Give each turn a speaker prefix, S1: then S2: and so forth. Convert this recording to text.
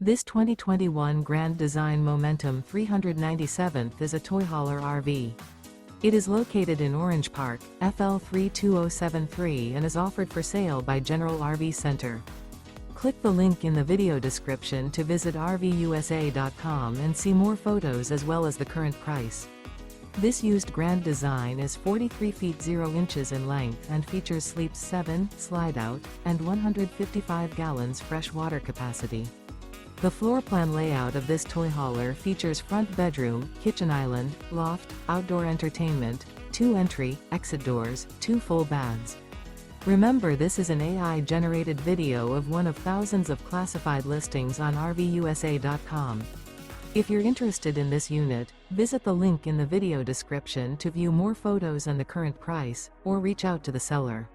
S1: This 2021 Grand Design Momentum 397th is a toy hauler RV. It is located in Orange Park, FL 32073 and is offered for sale by General RV Center. Click the link in the video description to visit RVUSA.com and see more photos as well as the current price. This used Grand Design is 43 feet 0 inches in length and features sleeps 7, Slideout, and 155 gallons fresh water capacity. The floor plan layout of this toy hauler features front bedroom, kitchen island, loft, outdoor entertainment, 2 entry, exit doors, 2 full baths. Remember, this is an AI-generated video of one of thousands of classified listings on RVUSA.com. If you're interested in this unit, visit the link in the video description to view more photos and the current price, or reach out to the seller.